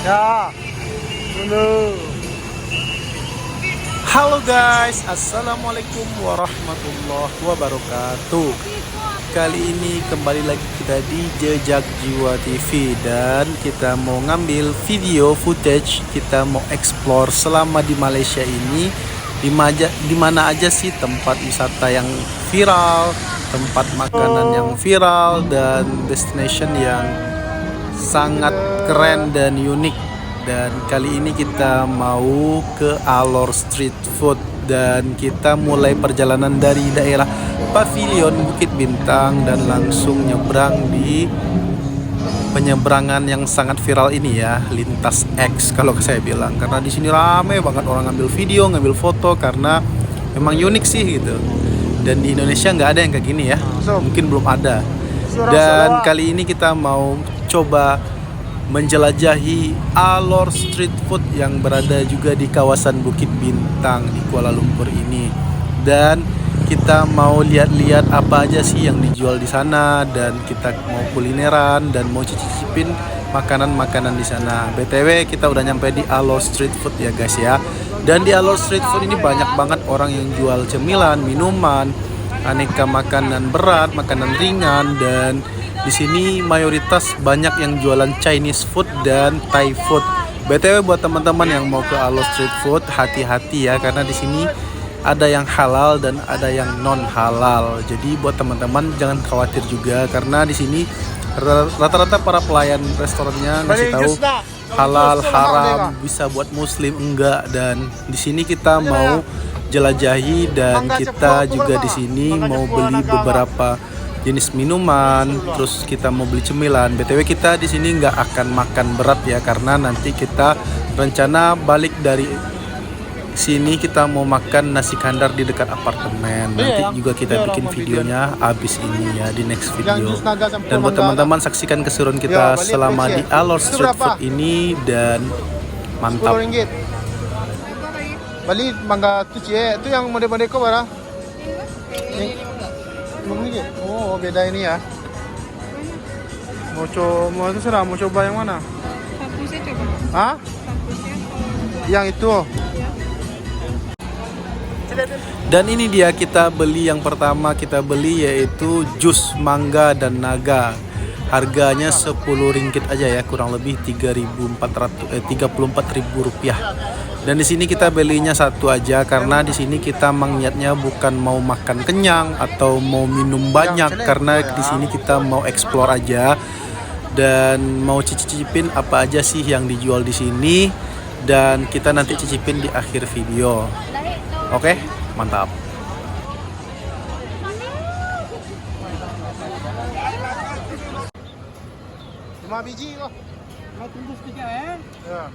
Ya, dulu. Halo guys, assalamualaikum warahmatullahi wabarakatuh. Kali ini kembali lagi kita di Jejak Jiwa TV dan kita mau ngambil video footage. Kita mau explore selama di Malaysia ini di mana aja sih tempat wisata yang viral, tempat makanan yang viral, dan destination yang sangat keren dan unik. Dan kali ini kita mau ke Alor Street Food dan kita mulai perjalanan dari daerah Pavilion Bukit Bintang dan langsung nyebrang di penyeberangan yang sangat viral ini ya, lintas X kalau saya bilang, karena di sini rame banget orang ngambil video, ngambil foto karena memang unik sih gitu. Dan di Indonesia nggak ada yang kayak gini ya, mungkin belum ada. Dan kali ini kita mau coba menjelajahi Alor Street Food yang berada juga di kawasan Bukit Bintang di Kuala Lumpur ini. Dan kita mau lihat-lihat apa aja sih yang dijual di sana, dan kita mau kulineran dan mau cicipin makanan-makanan di sana. BTW kita udah nyampe di Alor Street Food ya guys ya. Dan di Alor Street Food ini banyak banget orang yang jual cemilan, minuman, aneka makanan berat, makanan ringan, dan di sini mayoritas banyak yang jualan Chinese food dan Thai food. BTW buat teman-teman yang mau ke Alor Street Food, hati-hati ya, karena di sini ada yang halal dan ada yang non halal. Jadi buat teman-teman jangan khawatir juga, karena di sini rata-rata para pelayan restorannya ngasih tahu halal, haram, bisa buat muslim enggak. Dan di sini kita mau jelajahi dan kita juga di sini mau beli beberapa jenis minuman, terus kita mau beli cemilan. BTW kita di sini nggak akan makan berat ya, karena nanti kita rencana balik dari sini kita mau makan nasi kandar di dekat apartemen. Nanti juga kita bikin videonya abis ini ya, di next video. Dan buat teman-teman saksikan keseruan kita selama di Alor Street Food ini, dan mantap. Bali mangga tu cie, itu yang mode-mode kau bara? Oh, beda ini ya. Mau coba yang mana? Satu saya coba. Hah? Yang itu. Dan ini dia kita beli yang pertama kita beli, yaitu jus mangga dan naga. Harganya 10 ringgit aja ya, kurang lebih 34.000 rupiah. Dan di sini kita belinya satu aja karena di sini kita niatnya bukan mau makan kenyang atau mau minum banyak, karena di sini kita mau explore aja dan mau cicipin apa aja sih yang dijual di sini, dan kita nanti cicipin di akhir video. Oke, mantap. Lima biji kok. Tunggu sedikit ya.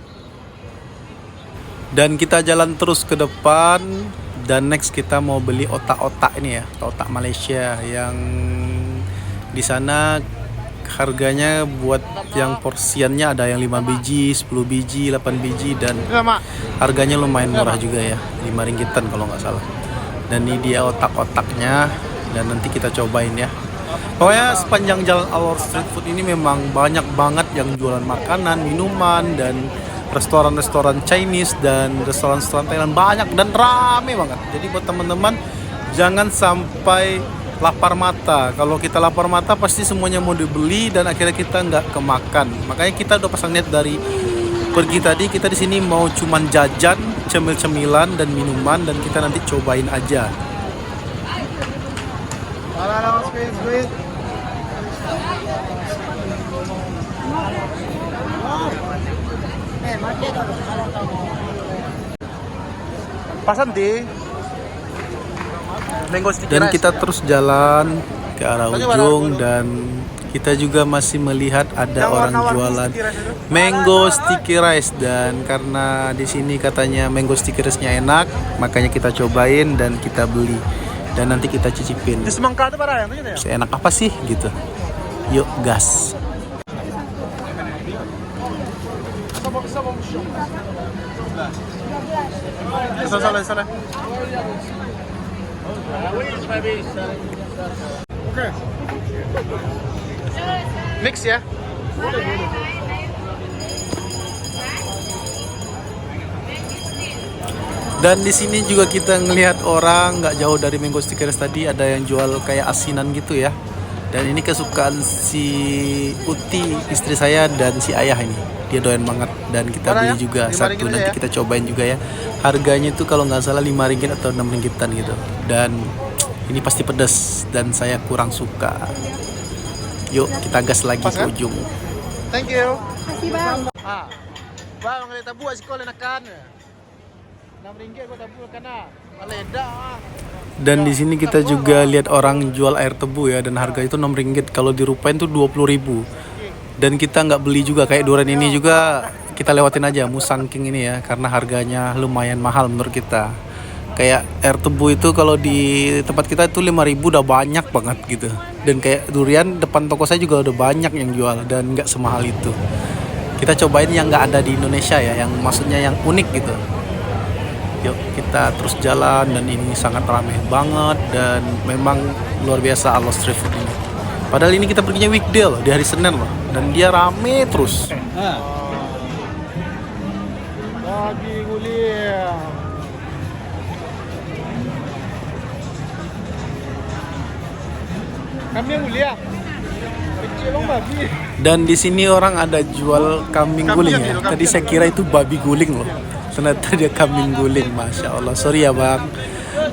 Dan kita jalan terus ke depan, dan next kita mau beli otak-otak ini ya, otak Malaysia yang di sana harganya buat yang porsiannya ada yang 5 biji, 10 biji, 8 biji, dan harganya lumayan murah juga ya, 5 ringgitan kalau nggak salah. Dan ini dia otak-otaknya, dan nanti kita cobain ya. Pokoknya sepanjang jalan Alor Street Food ini memang banyak banget yang jualan makanan, minuman, dan restoran-restoran Chinese dan restoran-restoran Thailand banyak dan rame banget. Jadi buat teman-teman jangan sampai lapar mata. Kalau kita lapar mata pasti semuanya mau dibeli dan akhirnya kita nggak kemakan. Makanya kita udah pasang niat dari pergi tadi, kita di sini mau cuman jajan cemil-cemilan dan minuman, dan kita nanti cobain aja. Dan kita terus jalan ke arah ujung, dan kita juga masih melihat ada orang jualan mango sticky rice. Dan karena di sini katanya mango sticky rice-nya enak, makanya kita cobain dan kita beli, dan nanti kita cicipin. Seenak apa sih gitu. Yuk gas. Salah. Oke. Mix ya. Dan di sini juga kita ngelihat orang nggak jauh dari Mango Stickers tadi ada yang jual kayak asinan gitu ya. Dan ini kesukaan si Uti, istri saya, dan si ayah ini. Dia doyan banget dan kita beli juga satu, nanti kita cobain juga ya. Harganya itu kalau nggak salah 5 ringgit atau 6 ringgitan gitu. Dan ini pasti pedas dan saya kurang suka. Yuk kita gas lagi ke ujung. Thank you. Kasih bang. Bang, ada tabu sekolah nakan. 6 ringgit gua tabu kana. Maleda. Dan di sini kita juga lihat orang jual air tebu ya, dan harga itu 6 ringgit. Kalau dirupain tuh 20.000. Dan kita nggak beli juga, kayak durian ini juga kita lewatin aja Musang King ini ya, karena harganya lumayan mahal menurut kita. Kayak air tebu itu kalau di tempat kita itu 5.000 udah banyak banget gitu. Dan kayak durian depan toko saya juga udah banyak yang jual dan nggak semahal itu. Kita cobain yang nggak ada di Indonesia ya, yang maksudnya yang unik gitu. Yuk kita terus jalan, dan ini sangat ramai banget dan memang luar biasa Alo Street Food ini. Padahal ini kita perginya weekday loh, di hari Senin loh, dan dia rame terus. Babi guling. Kambing mulia. Kecil bang babi. Dan di sini orang ada jual kambing guling ya. Tadi saya kira itu babi guling loh. Ternyata dia kambing guling, masya Allah. Sorry ya bang.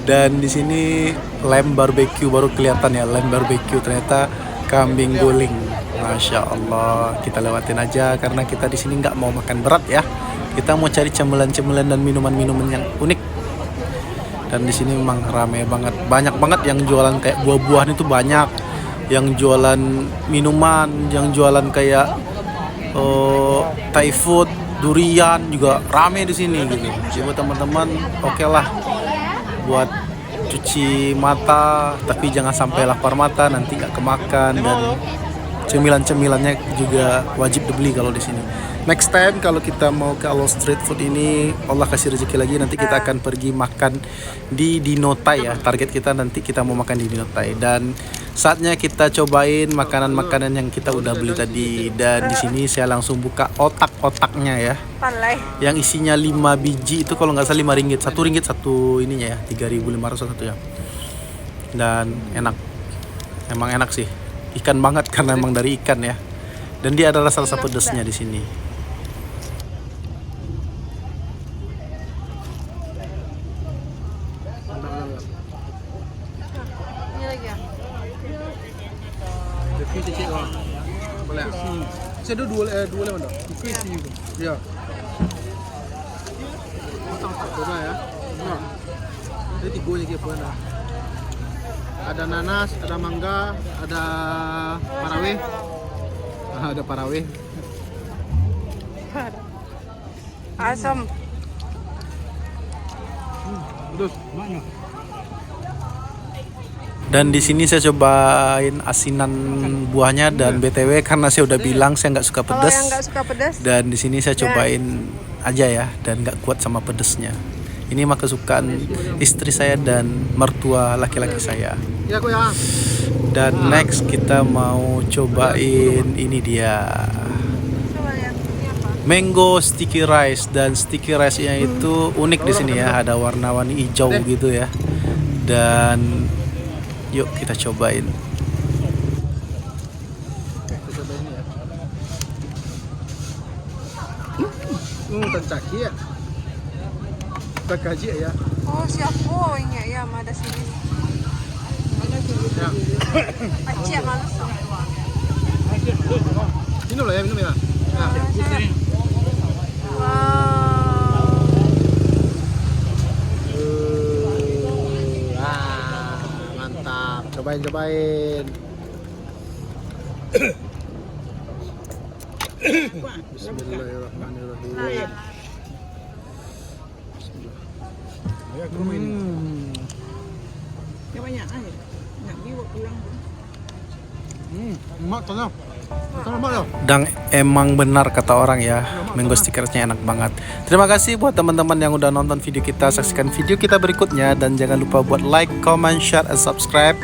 Dan di sini lem barbecue baru kelihatan ya, lem barbecue, ternyata kambing guling, masya Allah. Kita lewatin aja karena kita di sini nggak mau makan berat ya. Kita mau cari cemilan-cemilan dan minuman-minuman yang unik. Dan di sini memang ramai banget, banyak banget yang jualan kayak buah-buahan itu banyak, yang jualan minuman, yang jualan kayak Thai food, durian juga rame di sini gitu. Jadi buat teman-teman, oke lah buat cuci mata, tapi jangan sampai lapar mata nanti nggak kemakan, dan cemilan-cemilannya juga wajib dibeli kalau di sini. Next time kalau kita mau ke Alo Street Food ini, Allah kasih rezeki lagi, nanti kita akan pergi makan di Dinotai ya. Target kita nanti kita mau makan di Dinotai, dan saatnya kita cobain makanan-makanan yang kita udah beli tadi. Dan di sini saya langsung buka otak-otaknya ya. Pandai. Yang isinya 5 biji itu kalau nggak salah 5 ringgit. 1 ringgit satu ininya ya, 3.500 satu ya. Dan enak. Emang enak sih. Ikan banget karena emang dari ikan ya. Dan dia ada rasa pedasnya di sini. Ini lagi ya. Tapi cicik kok. Boleh. Saya dua lah mana? Isi juga. Ya. Coba ya. Nah. Ini 3 lagi apa dah? Ada nanas, ada mangga, ada paraweh. Ada paraweh. Asam. Terus mana? Dan di sini saya cobain asinan buahnya, dan BTW karena saya udah bilang saya nggak suka Kalau pedas. yang nggak suka pedas, Dan di sini saya cobain aja ya, dan nggak kuat sama pedesnya. Ini mah kesukaan istri saya dan mertua laki-laki saya. Ya aku ya. Dan next kita mau cobain ini dia, coba lihat ini apa? mango sticky rice. Dan sticky rice-nya itu unik di sini ya, ada warna-warni hijau gitu ya. Dan yuk kita cobain. Kita coba ini ya. Tancaki ya. Tancaki ya. Oh siapa? Oh ini ya, ada sini. Ya. Aceh malas. Minum lah ya, minum ya. Nah, Wow. Mantap. Cobain. Bismillahirrahmanirrahim. Emak tolong. Dan emang benar kata orang ya, mango stickersnya enak banget. Terima kasih buat teman-teman yang udah nonton video kita. Saksikan video kita berikutnya, dan jangan lupa buat like, comment, share, and subscribe.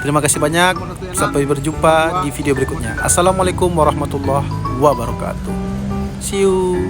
Terima kasih banyak. Sampai berjumpa di video berikutnya. Assalamualaikum warahmatullahi wabarakatuh. See you.